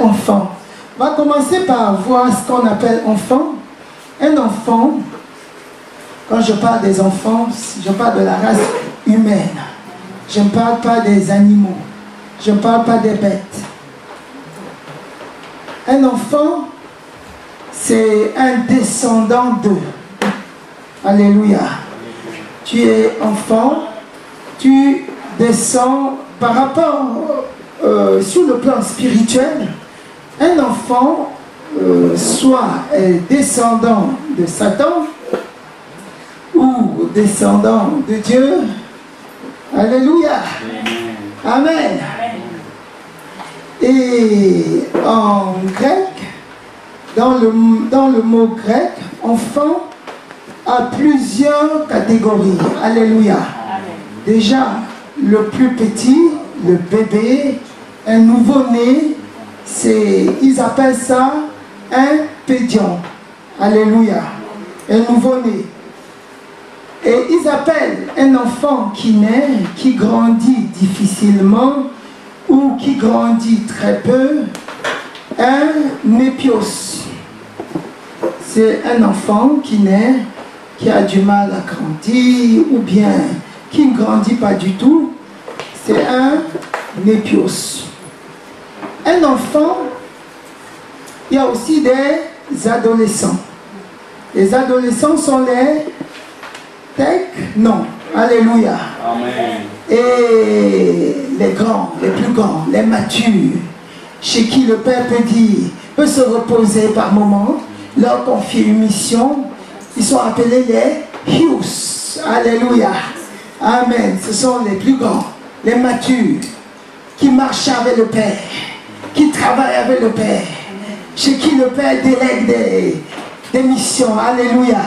Enfant. On va commencer par voir ce qu'on appelle enfant. Un enfant, quand je parle des enfants, je parle de la race humaine. Je ne parle pas des animaux. Je ne parle pas des bêtes. Un enfant, c'est un descendant d'eux. Alléluia. Tu es enfant, tu descends par rapport sur le plan spirituel. Un enfant soit descendant de Satan ou descendant de Dieu. Alléluia. Amen. Et en grec, dans le mot grec, enfant a plusieurs catégories. Alléluia. Déjà, le plus petit, le bébé, un nouveau-né, ils appellent ça un pédion. Alléluia. Un nouveau-né. Et ils appellent un enfant qui naît, qui grandit difficilement ou qui grandit très peu, un épios. C'est un enfant qui naît, qui a du mal à grandir ou bien qui ne grandit pas du tout. C'est un épios. Un enfant, il y a aussi des adolescents. Les adolescents sont les non. Alléluia. Amen. Et les grands, les plus grands, les matures, chez qui le Père peut se reposer par moments, leur confier une mission, ils sont appelés les Hius. Alléluia. Amen. Ce sont les plus grands, les matures, qui marchent avec le Père, qui travaillent avec le Père, chez qui le Père délègue des missions. Alléluia.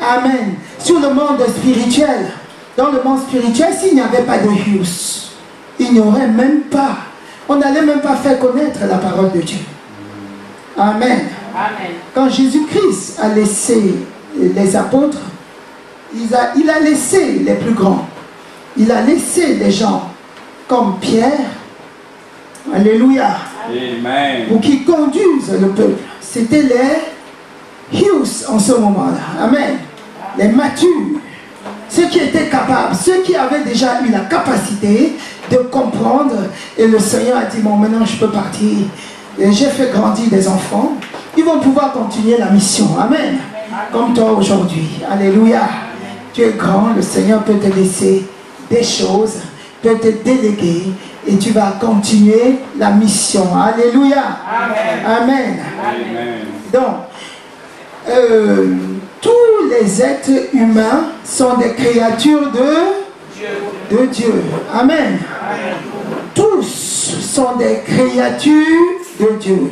Amen. Sur le monde spirituel, dans le monde spirituel, s'il n'y avait pas de Hius, il n'y aurait même pas, on n'allait même pas faire connaître la parole de Dieu. Amen. Amen. Quand Jésus-Christ a laissé les apôtres, il a laissé les plus grands. Il a laissé des gens comme Pierre. Alléluia. Amen. Pour qu'ils conduisent le peuple. C'était les Hius en ce moment-là. Amen. Les matures, ceux qui étaient capables, ceux qui avaient déjà eu la capacité de comprendre. Et le Seigneur a dit, bon, maintenant je peux partir. J'ai fait grandir des enfants. Ils vont pouvoir continuer la mission. Amen. Comme toi aujourd'hui. Alléluia. Tu es grand, le Seigneur peut te laisser des choses, peut te déléguer et tu vas continuer la mission. Alléluia. Amen. Amen. Amen. Donc, tous les êtres humains sont des créatures de Dieu. Amen. Tous sont des créatures de Dieu.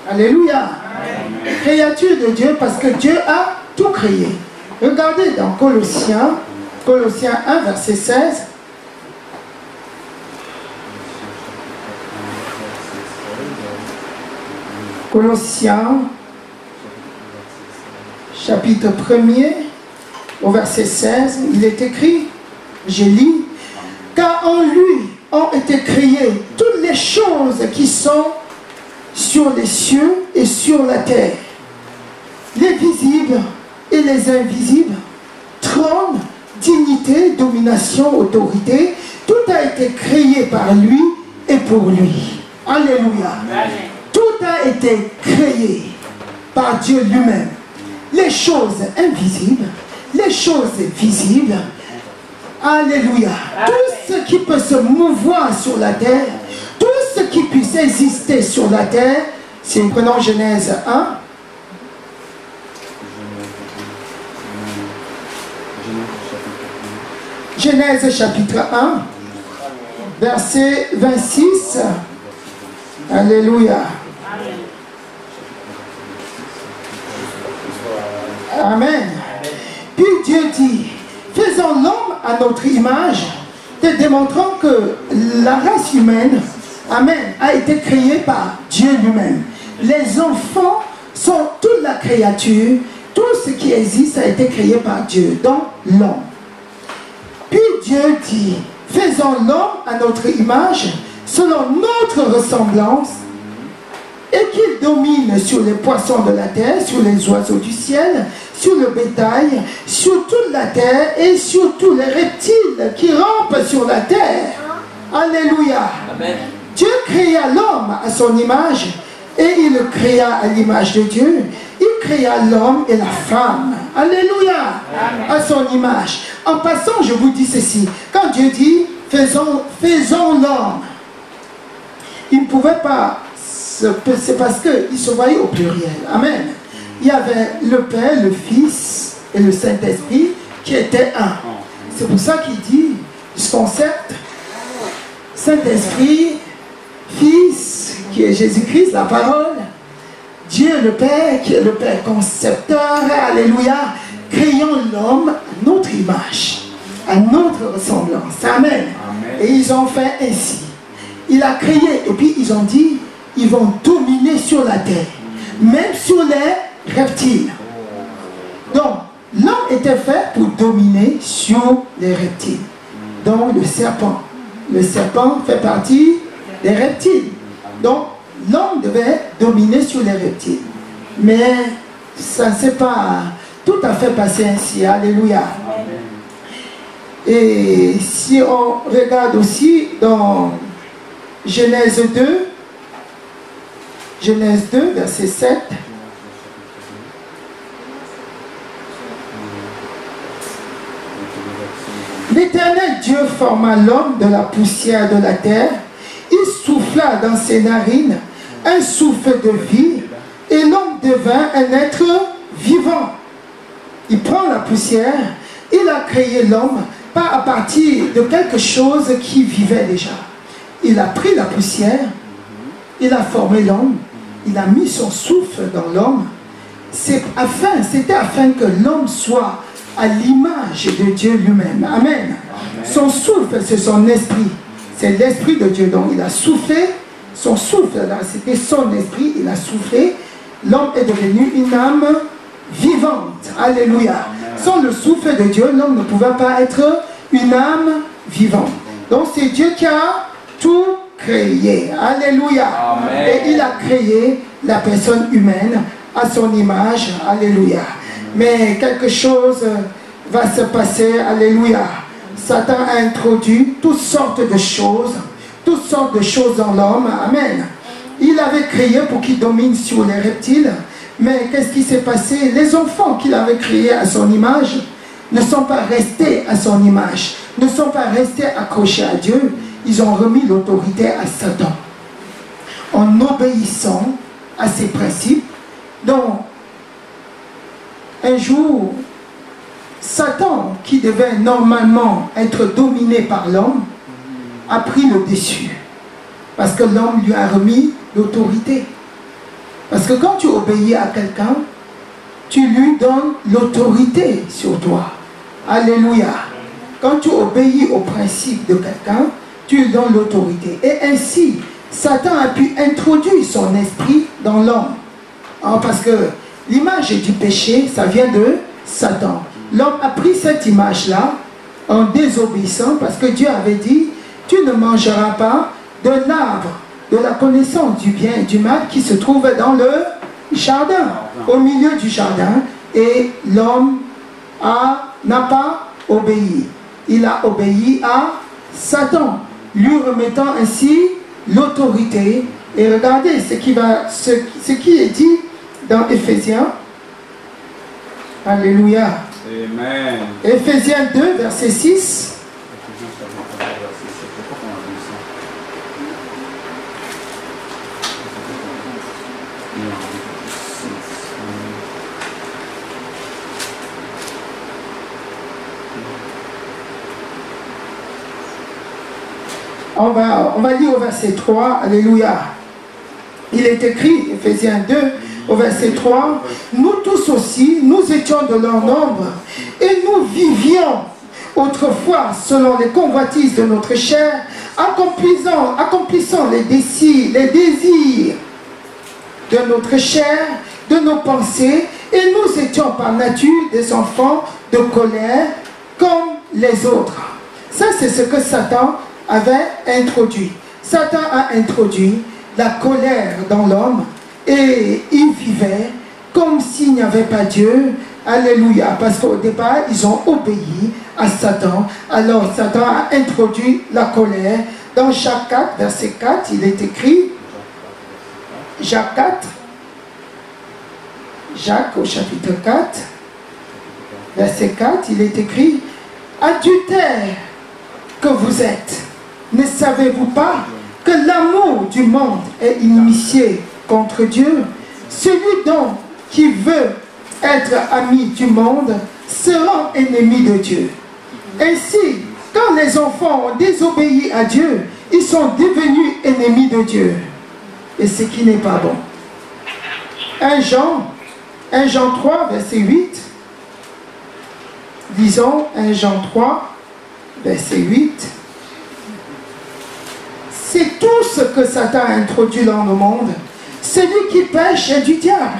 Alléluia. Créatures de Dieu parce que Dieu a tout créé. Regardez dans Colossiens 1, verset 16. Colossiens, chapitre 1er, au verset 16, il est écrit, je lis, car en lui ont été créées toutes les choses qui sont sur les cieux et sur la terre, les visibles et les invisibles, trône, dignité, domination, autorité, tout a été créé par lui et pour lui. Alléluia. Tout a été créé par Dieu lui-même. Les choses invisibles, les choses visibles. Alléluia. Tout ce qui peut se mouvoir sur la terre, tout ce qui puisse exister sur la terre, si nous prenons Genèse 1, Genèse chapitre 1, verset 26. Alléluia. Amen. Puis Dieu dit, faisons l'homme à notre image, te démontrant que la race humaine, amen, a été créée par Dieu lui-même. Les enfants sont toute la créature, tout ce qui existe a été créé par Dieu, donc l'homme. Puis Dieu dit, faisons l'homme à notre image, selon notre ressemblance, et qu'il domine sur les poissons de la terre, sur les oiseaux du ciel, sur le bétail, sur toute la terre et sur tous les reptiles qui rampent sur la terre. Alléluia. Amen. Dieu créa l'homme à son image et il le créa à l'image de Dieu. Il créa l'homme et la femme. Alléluia. Amen. À son image. En passant, je vous dis ceci. Quand Dieu dit, faisons l'homme, il ne pouvait pas, c'est parce qu'il se voyait au pluriel. Amen. Il y avait le Père, le Fils et le Saint-Esprit qui étaient un. C'est pour ça qu'il dit, ce concept, Saint-Esprit, Fils, qui est Jésus-Christ, la parole, Dieu le Père, qui est le Père concepteur, alléluia, créant l'homme à notre image, à notre ressemblance. Amen. Amen. Et ils ont fait ainsi. Il a créé, et puis ils ont dit, ils vont dominer sur la terre, même sur les reptiles. Donc, l'homme était fait pour dominer sur les reptiles. Donc, le serpent. Le serpent fait partie des reptiles. Donc, l'homme devait dominer sur les reptiles. Mais ça ne s'est pas tout à fait passé ainsi. Alléluia. Et si on regarde aussi dans Genèse 2, verset 7. L'Éternel Dieu forma l'homme de la poussière de la terre. Il souffla dans ses narines un souffle de vie et l'homme devint un être vivant. Il prend la poussière, il a créé l'homme pas à partir de quelque chose qui vivait déjà. Il a pris la poussière, il a formé l'homme, il a mis son souffle dans l'homme. C'était afin que l'homme soit à l'image de Dieu lui-même. Amen. Son souffle, c'est son esprit. C'est l'esprit de Dieu. Donc il a soufflé, son souffle, c'était son esprit, il a soufflé. L'homme est devenu une âme vivante. Alléluia. Sans le souffle de Dieu, l'homme ne pouvait pas être une âme vivante. Donc c'est Dieu qui a tout créé. Alléluia. Amen. Et il a créé la personne humaine à son image. Alléluia. Mais quelque chose va se passer. Alléluia. Satan a introduit toutes sortes de choses dans l'homme. Amen. Il avait créé pour qu'il domine sur les reptiles. Mais qu'est-ce qui s'est passé? Les enfants qu'il avait créés à son image ne sont pas restés à son image, ne sont pas restés accrochés à Dieu. Ils ont remis l'autorité à Satan en obéissant à ses principes. Donc, un jour, Satan, qui devait normalement être dominé par l'homme, a pris le dessus. Parce que l'homme lui a remis l'autorité. Parce que quand tu obéis à quelqu'un, tu lui donnes l'autorité sur toi. Alléluia. Quand tu obéis au principe de quelqu'un, tu lui donnes l'autorité. Et ainsi, Satan a pu introduire son esprit dans l'homme. Parce que l'image du péché, ça vient de Satan. L'homme a pris cette image-là en désobéissant parce que Dieu avait dit, tu ne mangeras pas de l'arbre de la connaissance du bien et du mal qui se trouve dans le jardin, au milieu du jardin. Et l'homme n'a pas obéi. Il a obéi à Satan, lui remettant ainsi l'autorité. Et regardez ce qui est dit dans Éphésiens. Alléluia. Amen. Éphésiens 2, verset 6. On va lire au verset 3, alléluia. Il est écrit, Éphésiens 2, au verset 3, nous tous aussi, nous étions de leur nombre, et nous vivions autrefois selon les convoitises de notre chair, accomplissant les désirs de notre chair, de nos pensées, et nous étions par nature des enfants de colère comme les autres. Ça, c'est ce que Satan avait introduit. Satan a introduit la colère dans l'homme Et ils vivaient comme s'il n'y avait pas Dieu. Alléluia. Parce qu'au départ, ils ont obéi à Satan. Alors Satan a introduit la colère. Dans Jacques 4, verset 4, il est écrit, Jacques 4, Jacques au chapitre 4, verset 4, il est écrit, adultères que vous êtes, ne savez-vous pas que l'amour du monde est inimitié contre Dieu? Celui donc qui veut être ami du monde sera ennemi de Dieu. Ainsi, quand les enfants ont désobéi à Dieu, ils sont devenus ennemis de Dieu. Et ce qui n'est pas bon. 1 Jean 3, verset 8. Disons 1 Jean 3, verset 8. C'est tout ce que Satan a introduit dans le monde. Celui qui pêche est du diable.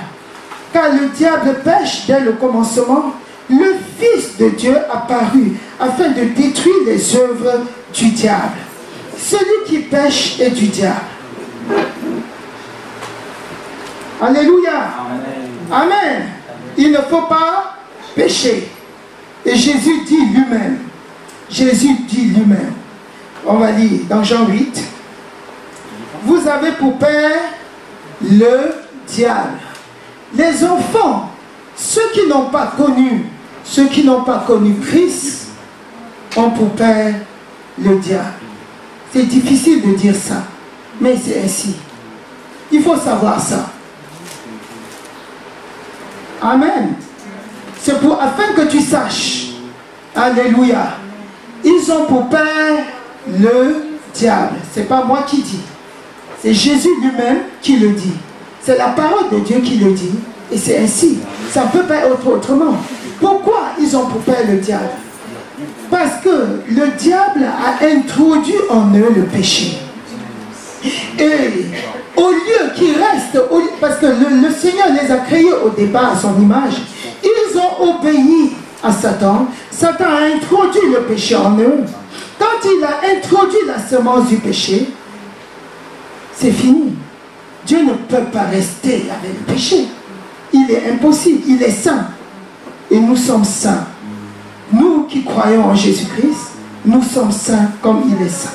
Car le diable pêche dès le commencement. Le Fils de Dieu apparut afin de détruire les œuvres du diable. Celui qui pêche est du diable. Alléluia. Amen. Amen. Il ne faut pas pécher. Et Jésus dit lui-même. Jésus dit lui-même. On va lire dans Jean 8. Vous avez pour père le diable. Les enfants, ceux qui n'ont pas connu Christ, ont pour père le diable. C'est difficile de dire ça, mais c'est ainsi. Il faut savoir ça. Amen. C'est afin que tu saches. Alléluia. Ils ont pour père le diable. Ce n'est pas moi qui dis. C'est Jésus lui-même qui le dit. C'est la parole de Dieu qui le dit. Et c'est ainsi. Ça ne peut pas être autrement. Pourquoi ils ont pour père le diable? Parce que le diable a introduit en eux le péché. Et au lieu qu'ils restent, parce que le Seigneur les a créés au départ à son image, ils ont obéi à Satan. Satan a introduit le péché en eux. Quand il a introduit la semence du péché, c'est fini. Dieu ne peut pas rester avec le péché. Il est impossible, il est saint. Et nous sommes saints. Nous qui croyons en Jésus-Christ, nous sommes saints comme il est saint.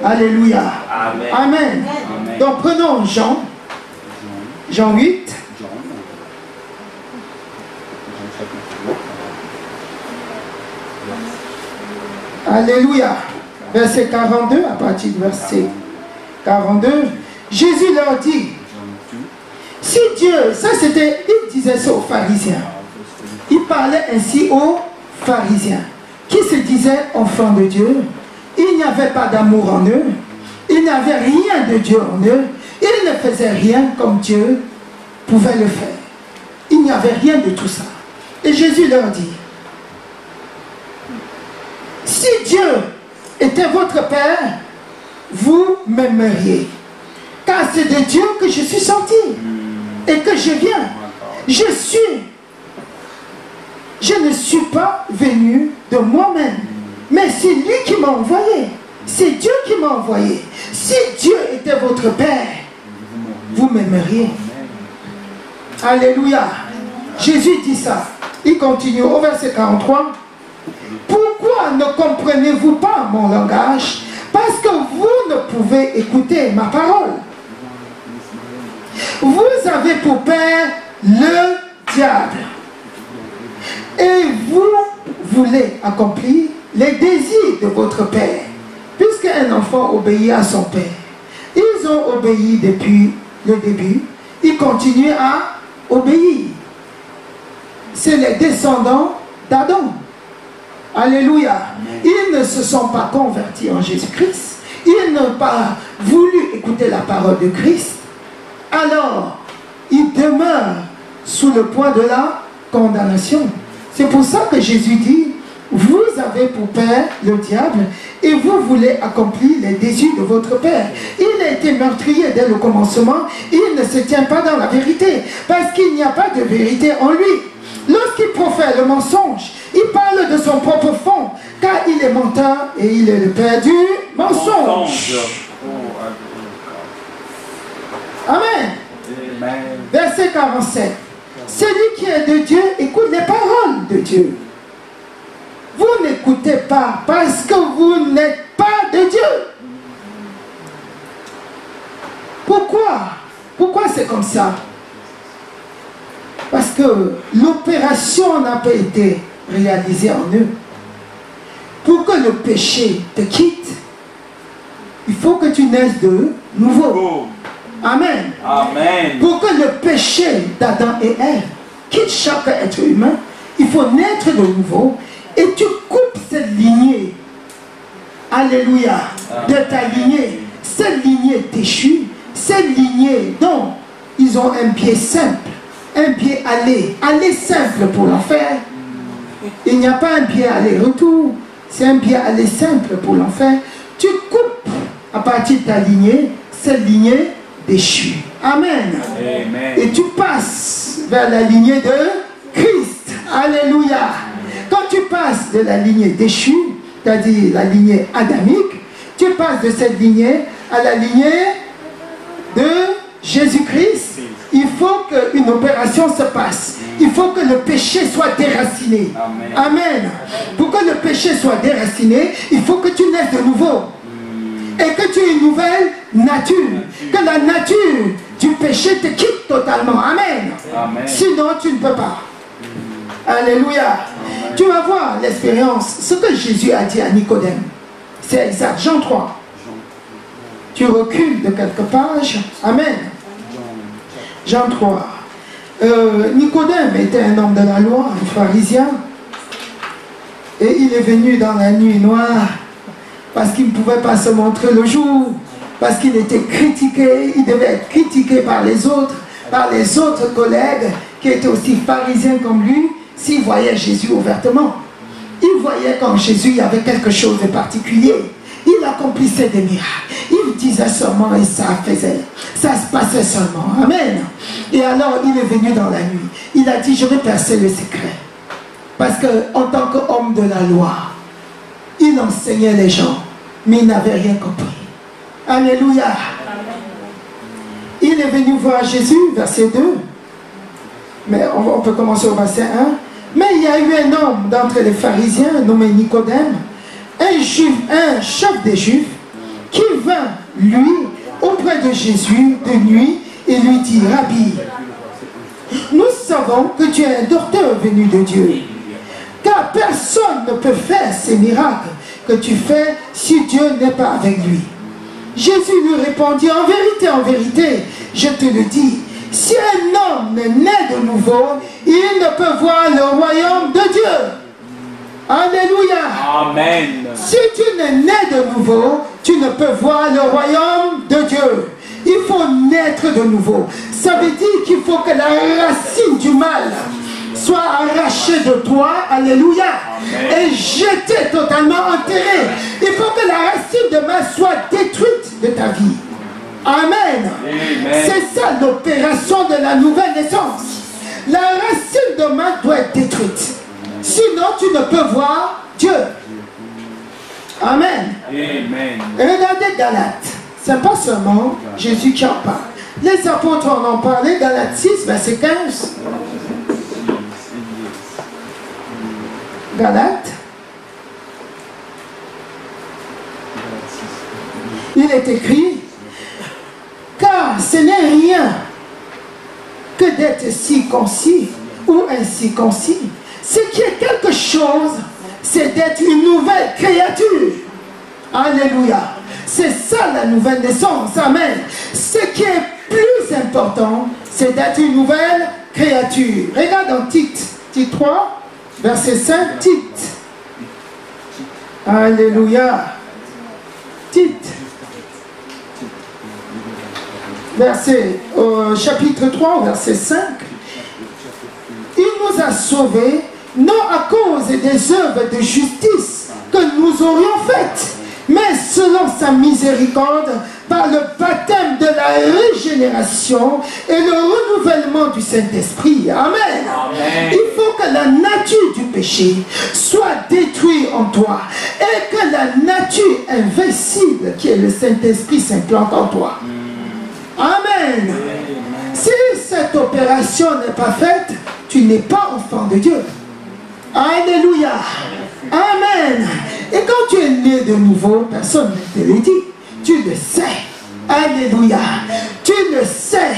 Alléluia. Amen. Amen. Amen. Donc prenons Jean 8. Alléluia. Verset 42, à partir du verset 42. Jésus leur dit, si Dieu, ça c'était, il disait ça aux pharisiens. Il parlait ainsi aux pharisiens, qui se disaient enfants de Dieu. Il n'y avait pas d'amour en eux. Il n'y avait rien de Dieu en eux. Ils ne faisaient rien comme Dieu pouvait le faire. Il n'y avait rien de tout ça. Et Jésus leur dit, si Dieu était votre Père, vous m'aimeriez. Car c'est de Dieu que je suis sorti et que je viens. Je ne suis pas venu de moi-même, mais c'est lui qui m'a envoyé. C'est Dieu qui m'a envoyé. Si Dieu était votre Père, vous m'aimeriez. Alléluia. Jésus dit ça. Il continue au verset 43. Pourquoi ne comprenez-vous pas mon langage? Parce que vous ne pouvez écouter ma parole. Vous avez pour père le diable. Et vous voulez accomplir les désirs de votre père. Puisqu'un enfant obéit à son père. Ils ont obéi depuis le début. Ils continuent à obéir. C'est les descendants d'Adam. Alléluia. Ils ne se sont pas convertis en Jésus-Christ. Ils n'ont pas voulu écouter la parole de Christ. Alors, ils demeurent sous le poids de la condamnation. C'est pour ça que Jésus dit, vous avez pour père le diable et vous voulez accomplir les désirs de votre père. Il a été meurtrier dès le commencement. Il ne se tient pas dans la vérité parce qu'il n'y a pas de vérité en lui. Lorsqu'il profère le mensonge, il parle de son propre fond, car il est menteur et il est le père du mensonge. Amen. Verset 47. Celui qui est de Dieu écoute les paroles de Dieu. Vous n'écoutez pas parce que vous n'êtes pas de Dieu. Pourquoi? Pourquoi c'est comme ça? Parce que l'opération n'a pas été réalisée en eux. Pour que le péché te quitte, il faut que tu naisses de nouveau. Amen. Amen. Pour que le péché d'Adam et Ève quitte chaque être humain, il faut naître de nouveau et tu coupes cette lignée. Alléluia. De ta lignée. Cette lignée déchue, cette lignée dont ils ont un pied simple, un pied aller simple pour l'enfer. Il n'y a pas un pied aller-retour, c'est un pied aller simple pour l'enfer. Tu coupes à partir de ta lignée, cette lignée déchue. Amen. Amen. Et tu passes vers la lignée de Christ. Alléluia. Quand tu passes de la lignée déchue, c'est-à-dire la lignée adamique, tu passes de cette lignée à la lignée de Jésus-Christ. Il faut qu'une opération se passe. Il faut que le péché soit déraciné. Amen. Amen. Pour que le péché soit déraciné, il faut que tu naisses de nouveau. Et que tu aies une nouvelle nature. Que la nature du péché te quitte totalement. Amen. Amen. Sinon, tu ne peux pas. Alléluia. Amen. Tu vas voir l'expérience. Ce que Jésus a dit à Nicodème, c'est exact. Jean 3. Tu recules de quelques pages. Amen. Jean 3. Nicodème était un homme de la loi, un pharisien. Et il est venu dans la nuit noire parce qu'il ne pouvait pas se montrer le jour, parce qu'il était critiqué, il devait être critiqué par les autres collègues qui étaient aussi pharisiens comme lui, s'ils voyaient Jésus ouvertement. Ils voyaient qu'en Jésus, il y avait quelque chose de particulier. Il accomplissait des miracles. Il disait seulement et ça se passait seulement. Amen. Et alors, il est venu dans la nuit. Il a dit, je vais percer le secret. Parce qu'en tant qu'homme de la loi, il enseignait les gens, mais il n'avait rien compris. Alléluia. Il est venu voir Jésus, verset 2. Mais on peut commencer au verset 1. Mais il y a eu un homme d'entre les pharisiens, nommé Nicodème, un juif, un chef des juifs, qui vint, lui, auprès de Jésus de nuit, et lui dit, Rabbi, nous savons que tu es un docteur venu de Dieu, car personne ne peut faire ces miracles que tu fais si Dieu n'est pas avec lui. Jésus lui répondit, en vérité, je te le dis, si un homme ne naît de nouveau, il ne peut voir le royaume de Dieu. Alléluia. Amen. Si tu ne nais de nouveau, tu ne peux voir le royaume de Dieu. Il faut naître de nouveau. Ça veut dire qu'il faut que la racine du mal soit arrachée de toi, alléluia, amen, et jetée totalement, enterrée. Il faut que la racine de mal soit détruite de ta vie. Amen. C'est ça l'opération de la nouvelle naissance. La racine de mal doit être détruite. Sinon, tu ne peux voir Dieu. Amen. Amen. Regardez Galates. Ce n'est pas seulement Jésus qui en parle. Les apôtres en ont parlé. Galates 6, verset 15. Galates. Il est écrit, car ce n'est rien que d'être circoncis ou incirconcis. Ce qui est quelque chose, c'est d'être une nouvelle créature. Alléluia. C'est ça la nouvelle naissance. Amen. Ce qui est plus important, c'est d'être une nouvelle créature. Regarde dans Tite 3, verset 5, Tite. Alléluia. Tite. Chapitre 3, verset 5. Il nous a sauvés, non à cause des œuvres de justice que nous aurions faites, mais selon sa miséricorde, par le baptême de la régénération et le renouvellement du Saint-Esprit. Amen. Amen. Il faut que la nature du péché soit détruite en toi et que la nature invincible qui est le Saint-Esprit s'implante en toi. Amen. Si cette opération n'est pas faite, tu n'es pas enfant de Dieu. Alléluia. Amen. Et quand tu es né de nouveau, personne ne te le dit. Tu le sais. Alléluia. Tu le sais.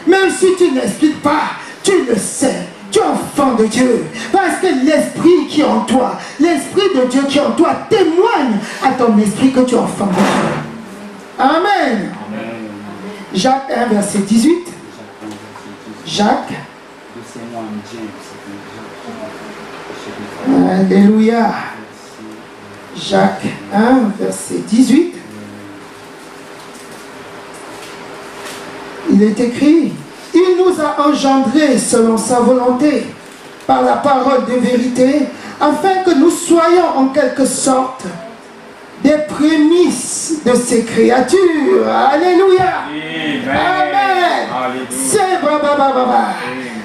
Même si tu n'expliques pas, tu le sais. Tu es enfant de Dieu. Parce que l'esprit qui est en toi, l'esprit de Dieu qui est en toi témoigne à ton esprit que tu es enfant de Dieu. Amen. Jacques 1, verset 18. Jacques. Alléluia. Jacques 1, verset 18. Il est écrit, il nous a engendrés selon sa volonté, par la parole de vérité, afin que nous soyons en quelque sorte des prémices de ses créatures. Alléluia. Amen. C'est baba.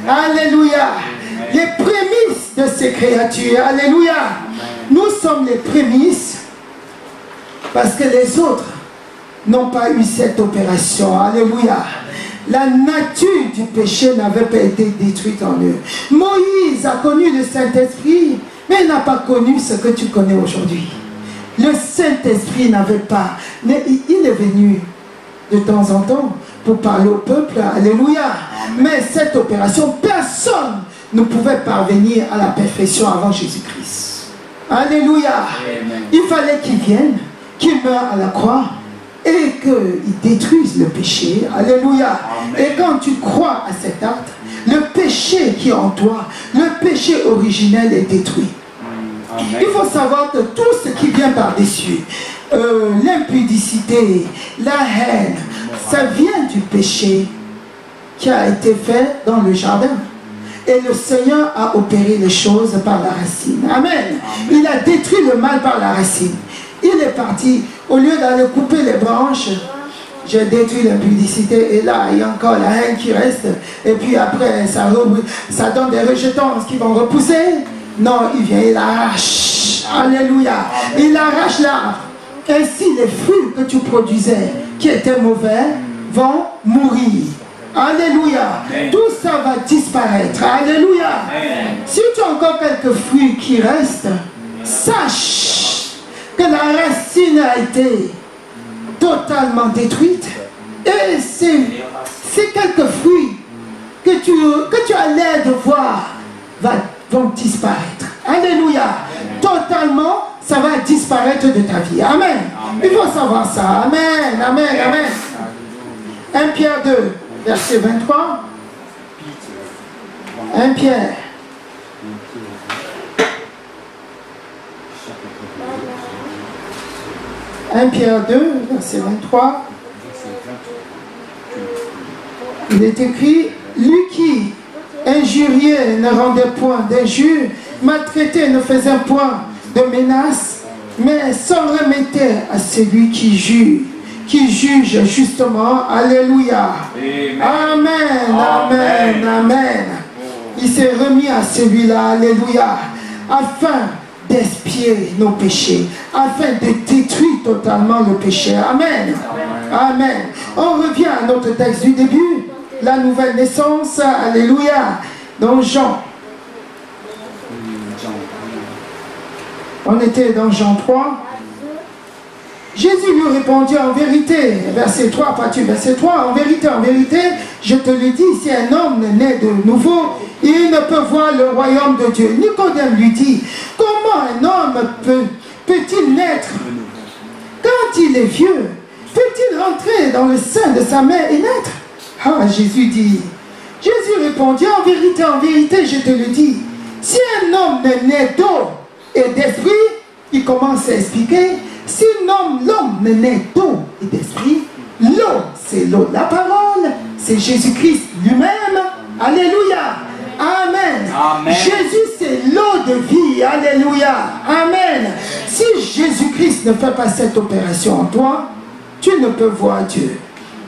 Alléluia. Les prémices de ces créatures. Alléluia. Nous sommes les prémices parce que les autres n'ont pas eu cette opération. Alléluia. La nature du péché n'avait pas été détruite en eux. Moïse a connu le Saint-Esprit, mais il n'a pas connu ce que tu connais aujourd'hui. Le Saint-Esprit n'avait pas. Mais il est venu de temps en temps pour parler au peuple. Alléluia. Mais cette opération, personne ne pouvait parvenir à la perfection avant Jésus-Christ. Alléluia. Amen. Il fallait qu'il vienne, qu'il meure à la croix et qu'il détruise le péché. Alléluia. Amen. Et quand tu crois à cet acte, le péché qui est en toi, le péché originel est détruit. Amen. Il faut savoir que tout ce qui vient par-dessus, l'impudicité, la haine, ça vient du péché qui a été fait dans le jardin. Et le Seigneur a opéré les choses par la racine. Amen. Amen. Il a détruit le mal par la racine. Il est parti, au lieu d'aller couper les branches, j'ai détruit l'impudicité et là, il y a encore la haine qui reste. Et puis après, ça donne des rejetons qui vont repousser. Non, il vient, il arrache. Alléluia. Il arrache l'arbre. Ainsi, les fruits que tu produisais, qui étaient mauvais, vont mourir. Alléluia. Amen. Tout ça va disparaître. Alléluia. Amen. Si tu as encore quelques fruits qui restent, sache que la racine a été totalement détruite. Et ces quelques fruits que tu as l'air de voir vont disparaître. Alléluia. Amen. Totalement, ça va disparaître de ta vie. Amen. Amen. Il faut savoir ça. Amen. Amen. Amen. 1 Pierre 2. Verset 23. 1 Pierre. « 1 Pierre 2, verset 23. Il est écrit, lui qui, injurié, ne rendait point d'injure, maltraité, ne faisait point de menace, mais s'en remettait à celui qui juge justement. Alléluia. Amen. Amen. Amen. Il s'est remis à celui-là. Alléluia. Afin d'expier nos péchés, afin de détruire totalement le péché. Amen. Amen. On revient à notre texte du début, la nouvelle naissance. Alléluia. Dans Jean. On était dans Jean 3. Jésus lui répondit en vérité, verset 3, partie verset 3, en vérité, je te le dis, si un homme naît de nouveau, il ne peut voir le royaume de Dieu. Nicodème lui dit, comment un homme peut-il naître quand il est vieux? Peut-il rentrer dans le sein de sa mère et naître? Ah, Jésus répondit, en vérité, je te le dis, si un homme ne naît d'eau et d'esprit, il commence à expliquer, si l'homme ne naît d'eau et d'esprit, l'eau, c'est l'eau de la parole, c'est Jésus-Christ lui-même. Alléluia. Amen. Amen. Jésus, c'est l'eau de vie. Alléluia. Amen. Si Jésus-Christ ne fait pas cette opération en toi, tu ne peux voir Dieu.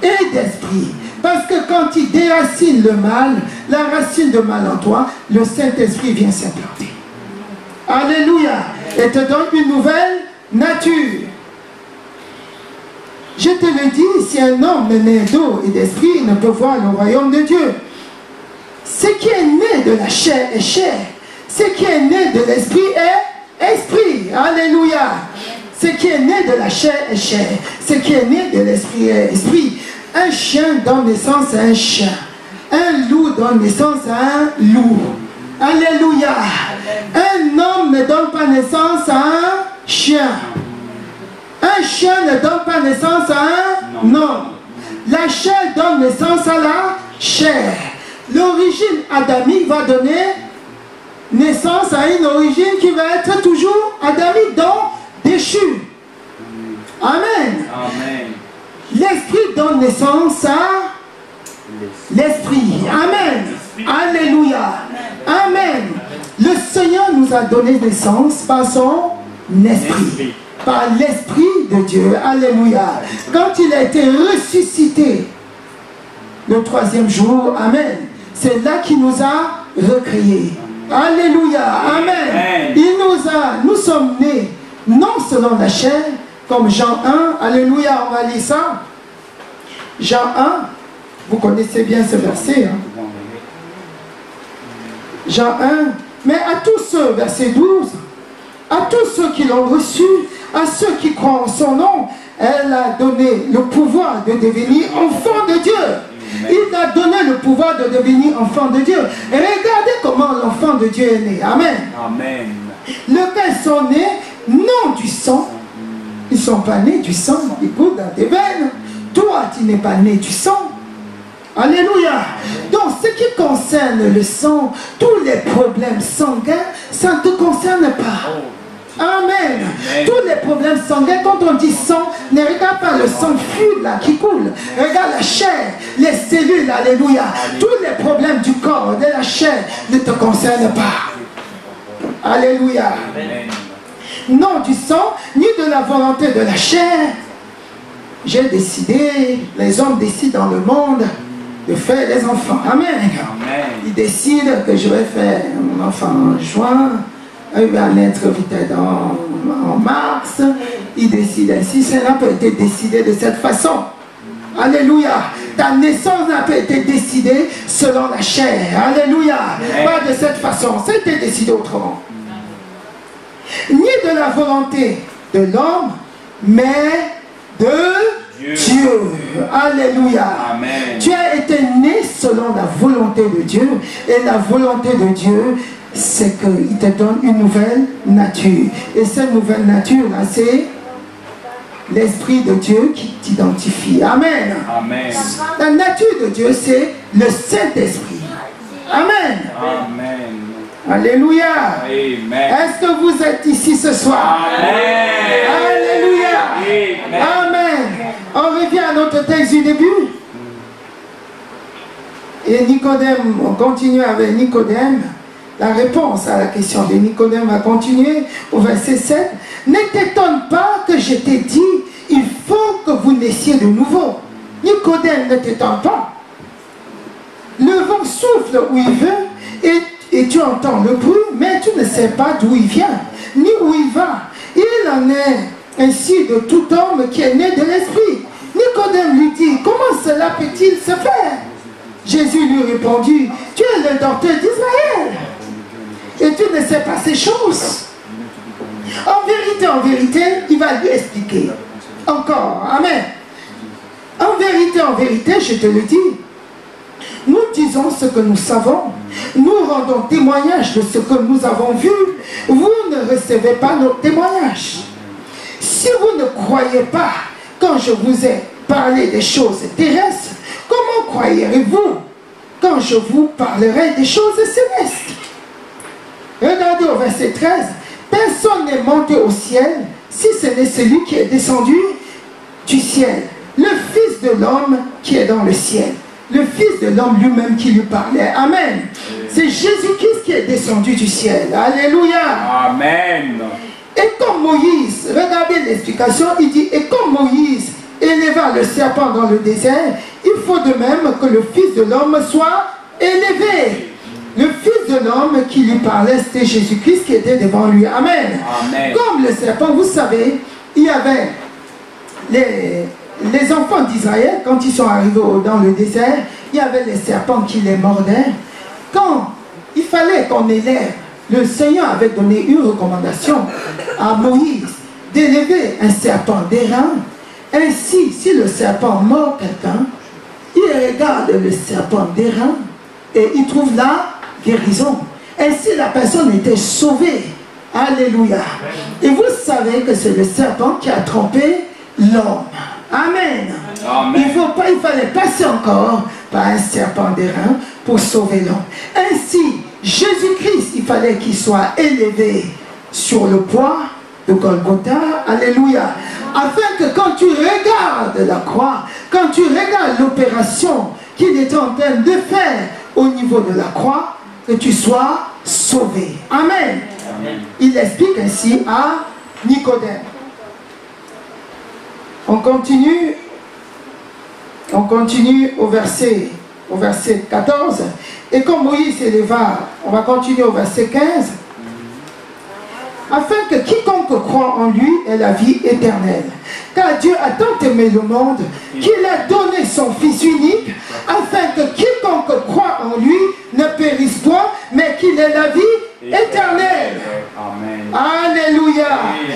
Et d'esprit. Parce que quand il déracine le mal, la racine de mal en toi, le Saint-Esprit vient s'implanter. Alléluia. Et te donne une nouvelle nature. Je te le dis, si un homme ne naît d'eau et d'esprit, il ne peut voir le royaume de Dieu. de la chair est chair. Ce qui est né de l'esprit est esprit. Alléluia. Ce qui est né de la chair est chair. Ce qui est né de l'esprit est esprit. Un chien donne naissance à un chien. Un loup donne naissance à un loup. Alléluia. Un homme ne donne pas naissance à un chien. Un chien ne donne pas naissance à un homme. La chair donne naissance à la chair. L'origine adamique va donner naissance à une origine qui va être toujours adamique, donc déchue. Amen. Amen. L'esprit donne naissance à l'esprit. Amen. Alléluia. Amen. Le Seigneur nous a donné naissance par son esprit. Par l'Esprit de Dieu. Alléluia. Quand il a été ressuscité le 3e jour, amen, c'est là qu'il nous a recréés. Alléluia. Amen. Nous sommes nés non selon la chair, comme Jean 1. Alléluia, on va lire ça. Jean 1, vous connaissez bien ce verset. Hein? Jean 1, mais à tous ceux, verset 12, à tous ceux qui l'ont reçu, à ceux qui croient en son nom, elle a donné le pouvoir de devenir enfant de Dieu. Il a donné le pouvoir de devenir enfant de Dieu. Et regardez comment l'enfant de Dieu est né. Amen. Amen. Lesquels sont nés non du sang. Ils ne sont pas nés du sang qui coule dans tes veines. Toi, tu n'es pas né du sang. Alléluia. Donc, ce qui concerne le sang, tous les problèmes sanguins, ça ne te concerne pas. Amen. Tous les problèmes sanguins, quand on dit sang, ne regarde pas le sang fluide là qui coule. Regarde la chair, les cellules, alléluia. Tous les problèmes du corps, de la chair, ne te concernent pas. Alléluia. Non du sang, ni de la volonté de la chair. J'ai décidé, les hommes décident dans le monde de faire des enfants. Amen. Ils décident que je vais faire mon enfant en juin. Il va naître peut-être en mars. Il décide ainsi. Cela n'a pas été décidé de cette façon. Alléluia. Ta naissance n'a pas été décidée selon la chair. Alléluia. Pas de cette façon. C'était décidé autrement. Ni de la volonté de l'homme, mais de Dieu. Alléluia. Amen. Tu as été né selon la volonté de Dieu. Et la volonté de Dieu, c'est qu'il te donne une nouvelle nature. Et cette nouvelle nature-là, c'est l'Esprit de Dieu qui t'identifie. Amen. Amen. La nature de Dieu, c'est le Saint-Esprit. Amen. Amen. Alléluia. Amen. Est-ce que vous êtes ici ce soir? Amen. Alléluia. Amen. Amen. On revient à notre texte du début. Et Nicodème, on continue avec Nicodème. La réponse à la question de Nicodème va continuer au verset 7. Ne t'étonne pas que je t'ai dit, il faut que vous naissiez de nouveau. Nicodème, ne t'étonne pas. Le vent souffle où il veut et tu entends le bruit, mais tu ne sais pas d'où il vient, ni où il va. Il en est ainsi de tout homme qui est né de l'esprit. Nicodème lui dit, comment cela peut-il se faire? Jésus lui répondit, tu es le docteur d'Israël. Et tu ne sais pas ces choses. En vérité, il va lui expliquer. Encore, amen. En vérité, je te le dis. Nous disons ce que nous savons. Nous rendons témoignage de ce que nous avons vu. Vous ne recevez pas nos témoignages. Si vous ne croyez pas quand je vous ai parlé des choses terrestres, comment croyez-vous quand je vous parlerai des choses célestes? Regardez au verset 13. Personne n'est monté au ciel si ce n'est celui qui est descendu du ciel. Le Fils de l'homme qui est dans le ciel. Le Fils de l'homme lui-même qui lui parlait. Amen. C'est Jésus-Christ qui est descendu du ciel. Alléluia. Amen. Et comme Moïse, regardez l'explication, il dit, et comme Moïse éleva le serpent dans le désert, il faut de même que le Fils de l'homme soit élevé. Le Fils de l'homme qui lui parlait, c'était Jésus-Christ qui était devant lui. Amen. Amen. Comme le serpent, vous savez, il y avait les enfants d'Israël, quand ils sont arrivés dans le désert, il y avait les serpents qui les mordaient. Quand il fallait qu'on élève. Le Seigneur avait donné une recommandation à Moïse d'élever un serpent d'airain. Ainsi, si le serpent mord quelqu'un, il regarde le serpent d'airain et il trouve la guérison. Ainsi, la personne était sauvée. Alléluia. Et vous savez que c'est le serpent qui a trompé l'homme. Amen. Amen. Il fallait passer encore par un serpent d'airain pour sauver l'homme. Ainsi, Jésus-Christ, il fallait qu'il soit élevé sur le bois de Golgotha. Alléluia. Afin que quand tu regardes la croix, quand tu regardes l'opération qu'il est en train de faire au niveau de la croix, que tu sois sauvé. Amen. Amen. Il explique ainsi à Nicodème. On continue au verset 14. Et comme Moïse s'éleva, on va continuer au verset 15. Afin que quiconque croit en lui ait la vie éternelle. Car Dieu a tant aimé le monde qu'il a donné son Fils unique, afin que quiconque croit en lui ne périsse point, mais qu'il ait la vie éternelle. Amen. Alléluia.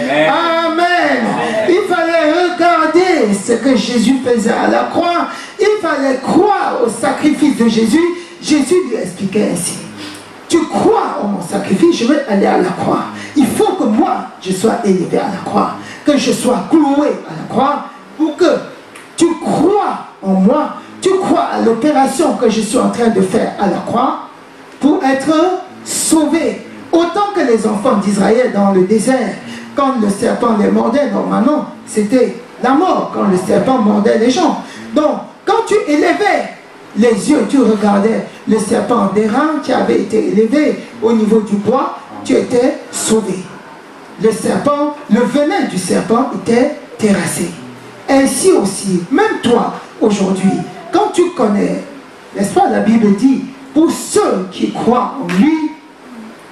Amen. Amen. Il fallait regarder ce que Jésus faisait à la croix. Il fallait croire au sacrifice de Jésus. Jésus lui expliquait ainsi. Tu crois en mon sacrifice, je vais aller à la croix. Il faut que moi, je sois élevé à la croix. Que je sois cloué à la croix. Pour que tu crois en moi. Tu crois à l'opération que je suis en train de faire à la croix. Pour être sauvé. Autant que les enfants d'Israël dans le désert. Quand le serpent les mordait, normalement, c'était la mort. Quand le serpent mordait les gens. Donc, quand tu élevais les yeux, tu regardais le serpent d'airain qui avait été élevé au niveau du bois, tu étais sauvé. Le serpent, le venin du serpent était terrassé. Ainsi aussi, même toi, aujourd'hui, quand tu connais, n'est-ce pas, la Bible dit, pour ceux qui croient en lui,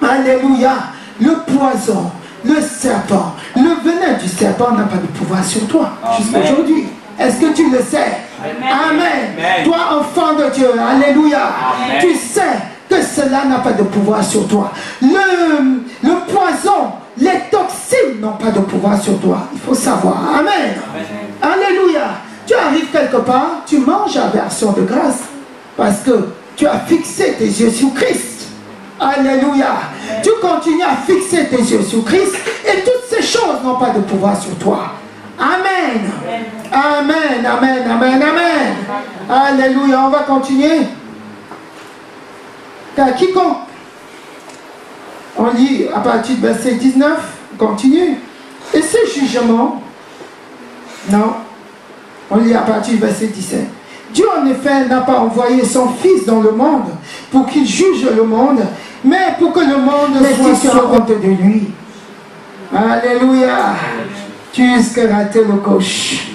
alléluia, le poison, le serpent, le venin du serpent n'a pas de pouvoir sur toi, jusqu'à aujourd'hui. Est-ce que tu le sais? Amen. Amen. Toi, enfant de Dieu, alléluia. Amen. Tu sais que cela n'a pas de pouvoir sur toi. Le poison, les toxines n'ont pas de pouvoir sur toi. Il faut savoir. Amen. Amen. Alléluia. Tu arrives quelque part, tu manges avec action de grâce parce que tu as fixé tes yeux sur Christ. Alléluia. Amen. Tu continues à fixer tes yeux sur Christ et toutes ces choses n'ont pas de pouvoir sur toi. Amen. Amen, amen, amen, amen. Alléluia, on va continuer. Car quiconque, on lit à partir du verset 19, on continue. Et ce jugement, non, on lit à partir du verset 17. Dieu en effet n'a pas envoyé son Fils dans le monde pour qu'il juge le monde, mais pour que le monde soit sur compte de lui. Alléluia. Tu risques rater le coche.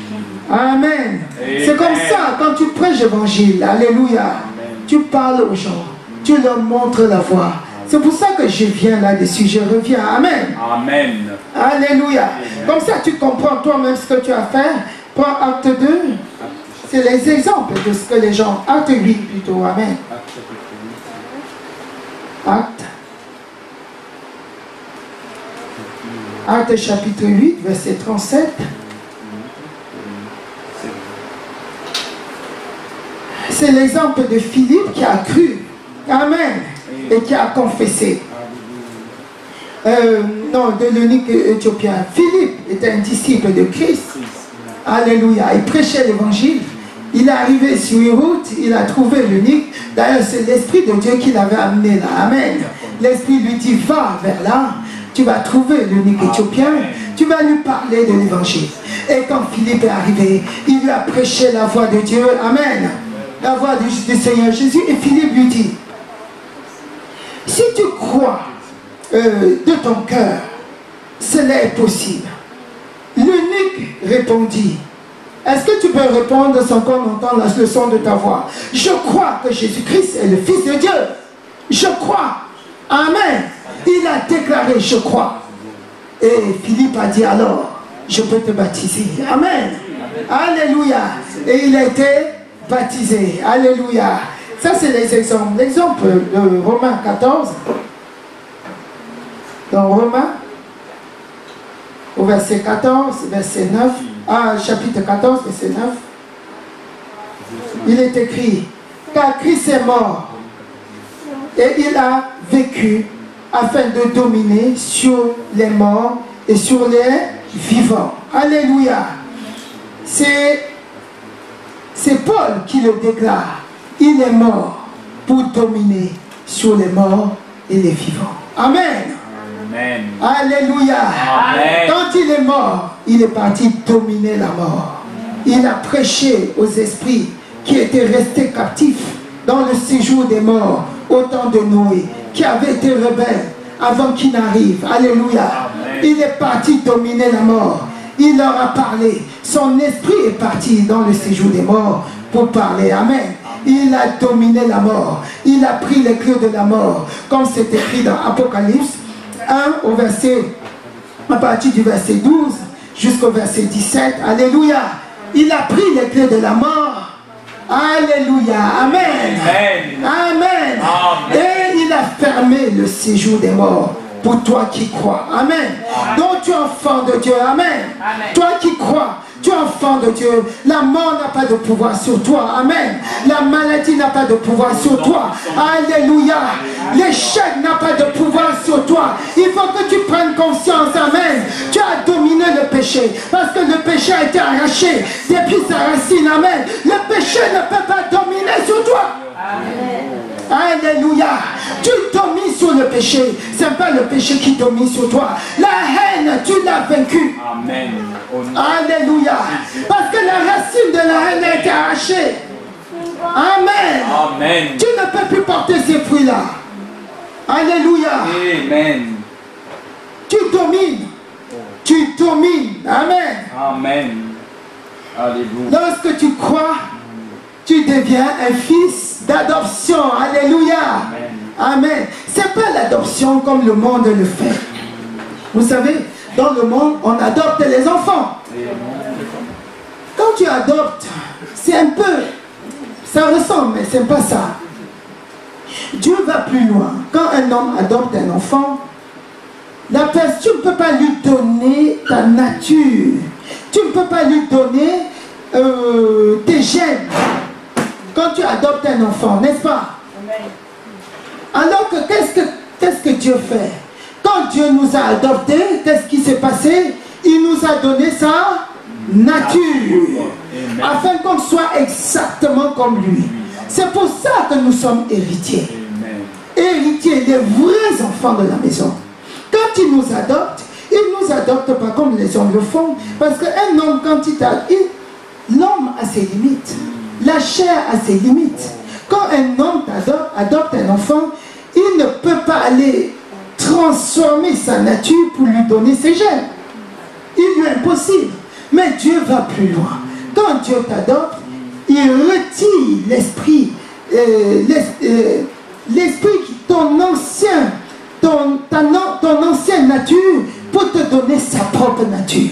Amen. C'est comme ça, quand tu prêches l'évangile, alléluia, tu parles aux gens, tu leur montres la voie. C'est pour ça que je viens là-dessus, je reviens. Amen. Amen. Alléluia. Comme ça, tu comprends toi-même ce que tu as fait. Prends acte 2. C'est les exemples de ce que les gens... Acte 8 plutôt. Amen. Acte chapitre 8, verset 37. C'est l'exemple de Philippe qui a cru. Amen. Et qui a confessé. Non, de l'eunuque éthiopien. Philippe était un disciple de Christ. Alléluia. Il prêchait l'évangile. Il est arrivé sur une route, il a trouvé l'eunuque. D'ailleurs, c'est l'Esprit de Dieu qui l'avait amené là. Amen. L'Esprit lui dit, va vers là. Tu vas trouver l'eunuque éthiopien. Tu vas lui parler de l'évangile. Et quand Philippe est arrivé, il lui a prêché la voix de Dieu. Amen. La voix du Seigneur Jésus. Et Philippe lui dit, si tu crois de ton cœur, cela est possible. L'eunuque répondit, est-ce que tu peux répondre sans qu'on entende le son de ta voix? Je crois que Jésus-Christ est le Fils de Dieu. Je crois. Amen. Il a déclaré, je crois. Et Philippe a dit alors, je peux te baptiser. Amen. Alléluia. Et il a été baptisé. Alléluia. Ça, c'est les exemples. L'exemple de Romains 14. Dans Romains, au verset 14, verset 9, chapitre 14, verset 9, il est écrit, car Christ est mort et il a vécu afin de dominer sur les morts et sur les vivants. Alléluia. C'est Paul qui le déclare. Il est mort pour dominer sur les morts et les vivants. Amen. Amen. Alléluia. Amen. Quand il est mort, il est parti dominer la mort. Il a prêché aux esprits qui étaient restés captifs dans le séjour des morts au temps de Noé, qui avaient été rebelles avant qu'il n'arrive. Alléluia. Amen. Il est parti dominer la mort. Il leur a parlé. Son esprit est parti dans le séjour des morts pour parler. Amen. Il a dominé la mort. Il a pris les clés de la mort. Comme c'est écrit dans Apocalypse 1 au verset, à partir du verset 12 jusqu'au verset 17. Alléluia. Il a pris les clés de la mort. Alléluia. Amen. Amen. Amen. Amen. Et il a fermé le séjour des morts pour toi qui crois. Amen. Amen. Donc tu es enfant de Dieu. Amen. Amen. Toi qui crois, tu es enfant de Dieu. La mort n'a pas de pouvoir sur toi. Amen. La maladie n'a pas de pouvoir sur toi. Alléluia. L'échec n'a pas de pouvoir sur toi. Il faut que tu prennes conscience. Amen. Tu as dominé le péché. Parce que le péché a été arraché depuis sa racine. Amen. Le péché ne peut pas dominer sur toi. Alléluia. Tu domines sur le péché. Ce n'est pas le péché qui domine sur toi. La haine, tu l'as vaincu. Amen. Alléluia. Parce que la racine de la haine a été arrachée. Amen. Amen. Tu ne peux plus porter ces fruits-là. Alléluia. Amen. Tu domines. Tu domines. Amen. Amen. Alléluia. Lorsque tu crois, tu deviens un fils d'adoption. Alléluia. Amen. Ce n'est pas l'adoption comme le monde le fait. Vous savez, dans le monde, on adopte les enfants. Quand tu adoptes, c'est un peu, ça ressemble, mais ce n'est pas ça. Dieu va plus loin. Quand un homme adopte un enfant, la personne, tu ne peux pas lui donner ta nature. Tu ne peux pas lui donner tes gènes. Quand tu adoptes un enfant, n'est-ce pas? Alors que qu'est-ce que Dieu fait? Quand Dieu nous a adoptés, qu'est-ce qui s'est passé? Il nous a donné sa nature, afin qu'on soit exactement comme lui. C'est pour ça que nous sommes héritiers. Héritiers, les vrais enfants de la maison. Quand il nous adopte pas comme les hommes le font. Parce qu'un homme, quand l'homme a ses limites. La chair a ses limites. Quand un homme adopte un enfant, il ne peut pas aller transformer sa nature pour lui donner ses gènes. Il lui est impossible. Mais Dieu va plus loin. Quand Dieu t'adopte, il retire l'esprit, ton ancienne nature pour te donner sa propre nature.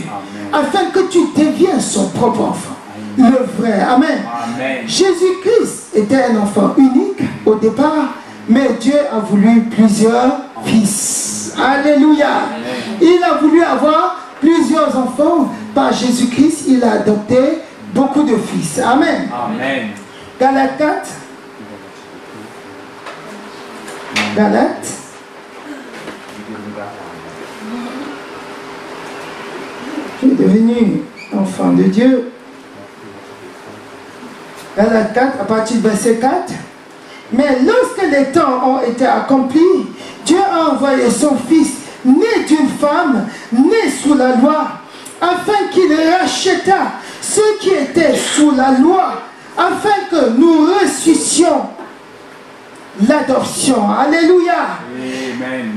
Amen. Afin que tu deviennes son propre enfant. Le vrai. Amen. Jésus-Christ était un enfant unique au départ, mais Dieu a voulu plusieurs fils. Alléluia. Amen. Il a voulu avoir plusieurs enfants. Par Jésus-Christ, il a adopté beaucoup de fils. Amen. Amen. Galates 4. Galates. Tu es devenu enfant de Dieu. Galates 4, à partir du verset 4. Mais lorsque les temps ont été accomplis, Dieu a envoyé son Fils, né d'une femme, né sous la loi, afin qu'il racheta ceux qui étaient sous la loi, afin que nous reçussions l'adoption. Alléluia. Amen.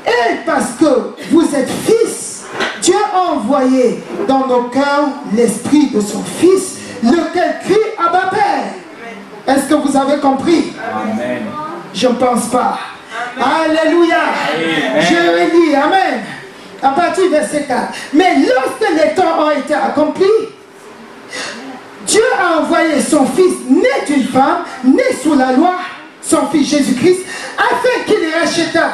Et parce que vous êtes fils, Dieu a envoyé dans nos cœurs l'esprit de son Fils, lequel crie Abba Père. Est-ce que vous avez compris? Amen. Je ne pense pas. Alléluia. Amen. Je relis. Amen. À partir du verset 4. Mais lorsque les temps ont été accomplis, Dieu a envoyé son Fils né d'une femme, né sous la loi, son Fils Jésus-Christ, afin qu'il les rachètât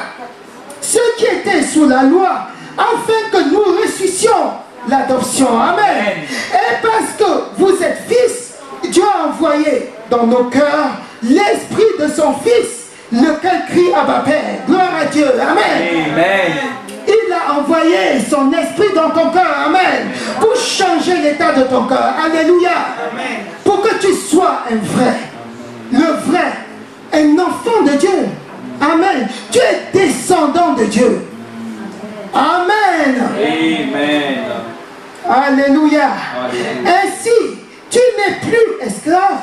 ceux qui étaient sous la loi, afin que nous ressuscions l'adoption. Amen. Et parce que vous êtes fils, Dieu a envoyé dans nos cœurs l'esprit de son Fils, lequel crie Abba Père. Gloire à Dieu. Amen. Amen. Il a envoyé son esprit dans ton cœur. Amen. Pour changer l'état de ton cœur. Alléluia. Amen. Pour que tu sois un vrai. Le vrai. Un enfant de Dieu. Amen. Tu es descendant de Dieu. Amen. Amen. Alléluia. Alléluia. Ainsi, tu n'es plus esclave,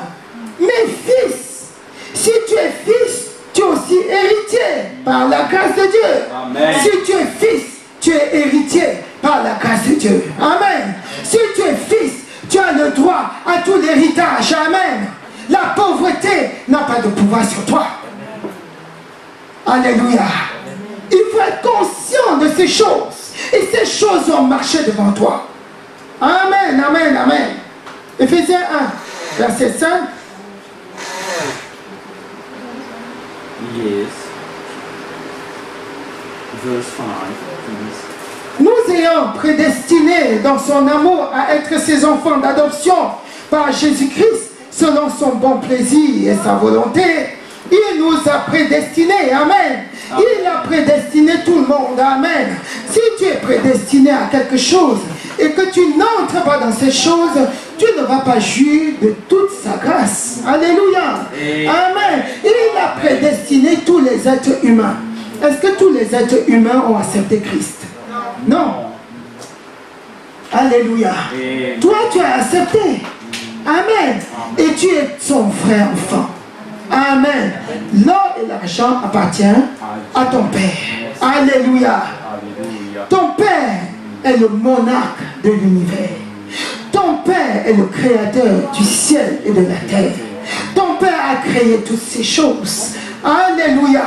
mais fils. Si tu es fils, tu es aussi héritier par la grâce de Dieu. Amen. Si tu es fils, tu es héritier par la grâce de Dieu. Amen. Si tu es fils, tu as le droit à tout l'héritage. Amen. La pauvreté n'a pas de pouvoir sur toi. Alléluia. Il faut être conscient de ces choses. Et ces choses ont marché devant toi. Amen, amen, amen. Éphésiens 1, verset 5. Yes. Verse 5, please. Nous ayant prédestinés dans son amour à être ses enfants d'adoption par Jésus-Christ, selon son bon plaisir et sa volonté, il nous a prédestinés. Amen. Il a prédestiné tout le monde. Amen. Si tu es prédestiné à quelque chose et que tu n'entres pas dans ces choses, tu ne vas pas jouir de toute sa grâce. Alléluia. Amen. Il a prédestiné tous les êtres humains. Est-ce que tous les êtres humains ont accepté Christ? Non. Alléluia. Toi, tu as accepté. Amen. Et tu es son vrai enfant. Amen. L'or et l'argent appartiennent à ton Père. Alléluia. Ton Père est le monarque de l'univers. Ton Père est le créateur du ciel et de la terre. Ton Père a créé toutes ces choses. Alléluia.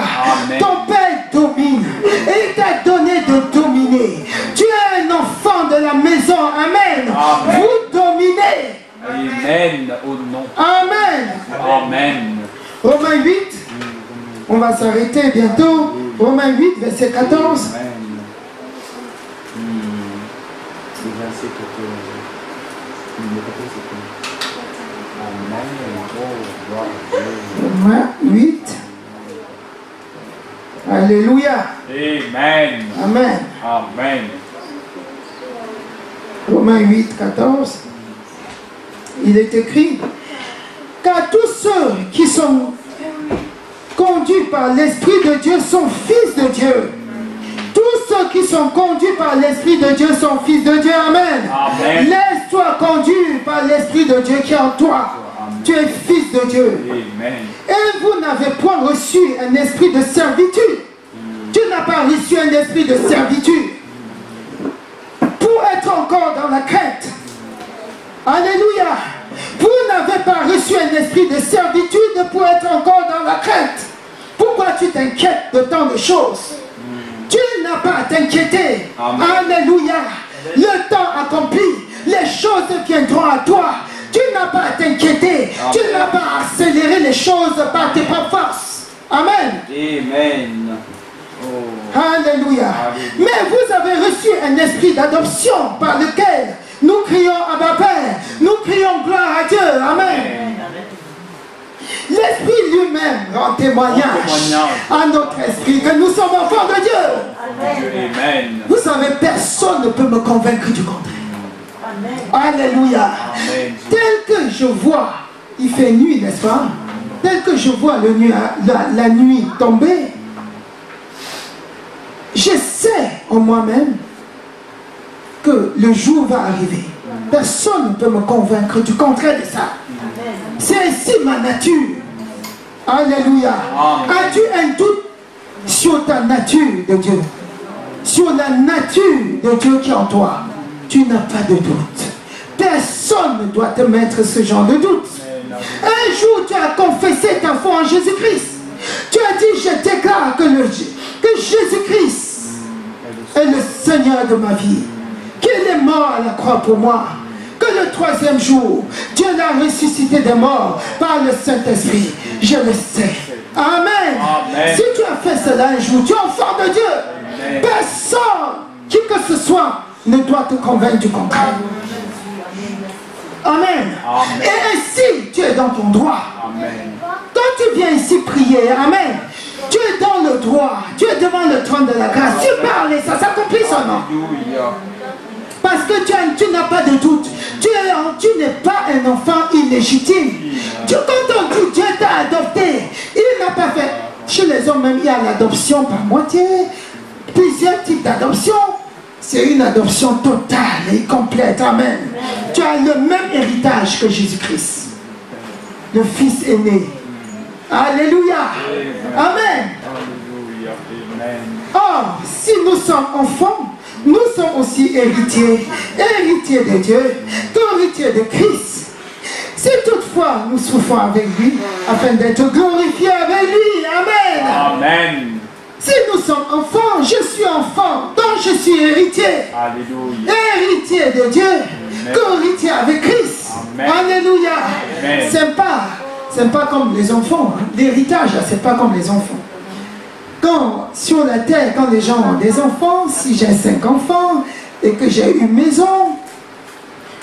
Ton Père domine et il t'a donné de dominer. Tu es un enfant de la maison. Amen. Vous dominez. Amen. Au nom. Amen. Amen. Romains 8, on va s'arrêter bientôt. Romains 8, verset 14. Amen. Verset 14. Romains 8. Alléluia. Amen. Amen. Amen. Romains 8, 14. Il est écrit: car tous ceux qui sont conduits par l'Esprit de Dieu sont fils de Dieu. Tous ceux qui sont conduits par l'Esprit de Dieu sont fils de Dieu. Amen. Amen. Laisse-toi conduire par l'Esprit de Dieu qui est en toi. Amen. Tu es fils de Dieu. Amen. Et vous n'avez point reçu un esprit de servitude. Tu n'as pas reçu un esprit de servitude pour être encore dans la crainte. Alléluia. Vous n'avez pas reçu un esprit de servitude pour être encore dans la crainte. Pourquoi tu t'inquiètes de tant de choses? Tu n'as pas à t'inquiéter. Alléluia. Le temps accompli, les choses viendront à toi. Tu n'as pas à t'inquiéter. Tu n'as pas à accélérer les choses par tes propres forces. Amen. Amen. Oh. Alléluia. Mais vous avez reçu un esprit d'adoption par lequel nous crions Abba Père. Nous crions gloire à Dieu. Amen. L'Esprit lui-même rend témoignage à notre esprit que nous sommes enfants de Dieu. Amen. Vous savez, personne ne peut me convaincre du contraire. Alléluia. Amen. Tel que je vois, il fait nuit, n'est-ce pas? Tel que je vois la nuit tomber, je sais en moi-même que le jour va arriver. Personne ne peut me convaincre du contraire de ça. C'est ainsi ma nature. Alléluia. As-tu un doute sur ta nature de Dieu? Sur la nature de Dieu qui est en toi? Tu n'as pas de doute. Personne ne doit te mettre ce genre de doute. Un jour, tu as confessé ta foi en Jésus-Christ. Tu as dit, je déclare que Jésus-Christ est le Seigneur de ma vie. Qu'il est mort à la croix pour moi. Que le troisième jour, Dieu l'a ressuscité des morts par le Saint-Esprit. Je le sais. Amen. Amen. Si tu as fait cela un jour, tu es enfant de Dieu. Amen. Personne, qui que ce soit, ne doit te convaincre du contraire. Amen. Amen. Et ainsi, tu es dans ton droit. Amen. Quand tu viens ici prier, amen, tu es dans le droit, tu es devant le trône de la grâce, tu parles et ça s'accomplit son nom. Alléluia. Parce que tu n'as pas de doute, tu n'es pas un enfant illégitime. Quand on dit Dieu t'a adopté, il n'a pas fait. Chez les hommes même, il y a l'adoption par moitié, plusieurs types d'adoption. C'est une adoption totale et complète. Amen. Tu as le même héritage que Jésus-Christ, le Fils aîné. Alléluia. Amen. Alléluia. Amen. Or, si nous sommes enfants, nous sommes aussi héritiers. Héritiers de Dieu, héritiers de Christ. Si toutefois nous souffrons avec lui, afin d'être glorifiés avec lui. Amen. Amen. Si nous sommes enfants, je suis enfant, donc je suis héritier. Alléluia. Héritier de Dieu, co-héritier avec Christ. Amen. Alléluia. Amen. C'est pas comme les enfants. Hein. L'héritage, c'est pas comme les enfants. Quand, sur la terre, quand les gens ont des enfants, si j'ai 5 enfants et que j'ai une maison,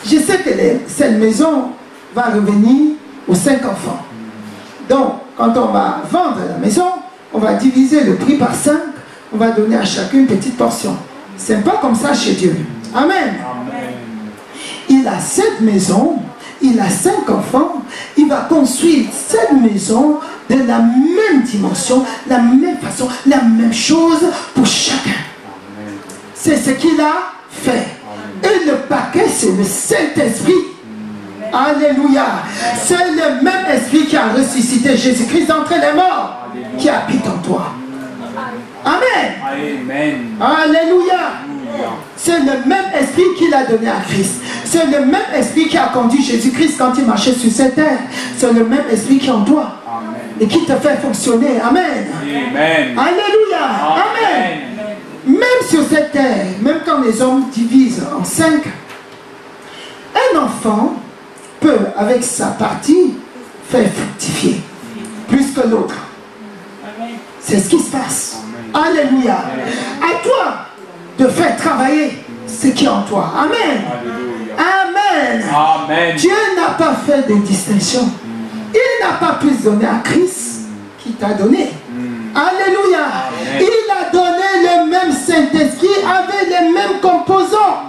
je sais que cette maison va revenir aux 5 enfants. Donc, quand on va vendre la maison, on va diviser le prix par 5, on va donner à chacun une petite portion. C'est pas comme ça chez Dieu. Amen. Amen. Il a cette maison, il a 5 enfants, il va construire cette maison de la même dimension, la même façon, la même chose pour chacun. C'est ce qu'il a fait. Et le paquet, c'est le Saint-Esprit. Alléluia. C'est le même esprit qui a ressuscité Jésus-Christ d'entre les morts, qui habite en toi. Amen. Amen. Alléluia. C'est le même esprit qu'il a donné à Christ. C'est le même esprit qui a conduit Jésus-Christ quand il marchait sur cette terre. C'est le même esprit qui est en toi. Amen. Et qui te fait fonctionner. Amen. Amen. Alléluia. Amen. Même sur cette terre, même quand les hommes divisent en 5, un enfant peut, avec sa partie, faire fructifier plus que l'autre. C'est ce qui se passe. Alléluia. À toi de faire travailler ce qui est en toi. Amen. Alléluia. Amen. Amen. Dieu n'a pas fait de distinction. Il n'a pas plus donné à Christ qui t'a donné. Alléluia. Amen. Il a donné le même Saint-Esprit avec les mêmes composants.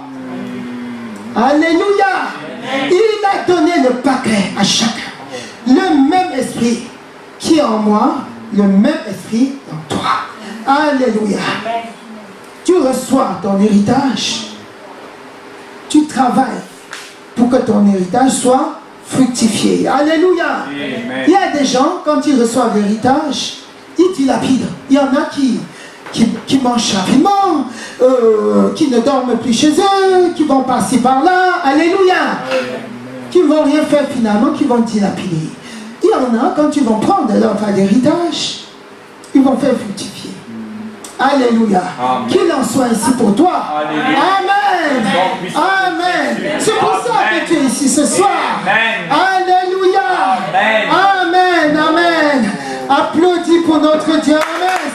Alléluia. Il a donné le paquet à chacun. Le même esprit qui est en moi, le même esprit en toi. Alléluia. Tu reçois ton héritage. Tu travailles pour que ton héritage soit fructifié. Alléluia. Amen. Il y a des gens, quand ils reçoivent l'héritage, ils dilapident. Il y en a qui mangent rapidement, qui ne dorment plus chez eux, qui vont par-ci par-là. Alléluia. Qui ne vont rien faire finalement, qui vont dilapider. Il y en a, quand ils vont prendre leur héritage, ils vont faire fructifier. Alléluia. Amen. Qu'il en soit ici pour toi. Alléluia. Amen. Amen. C'est pour ça que tu es ici ce soir. Amen. Alléluia. Amen. Amen. Amen. Applaudis pour notre Dieu. Amen.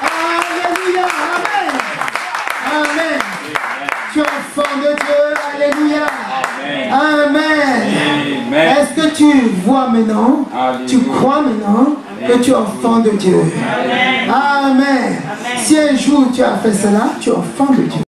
Alléluia. Amen. Amen. Tu es enfant de Dieu. Alléluia. Amen. Amen. Est-ce que tu vois maintenant, Alléluia. tu crois maintenant que tu es enfant de Dieu? Amen. Si un jour tu as fait cela, tu es enfant de Dieu.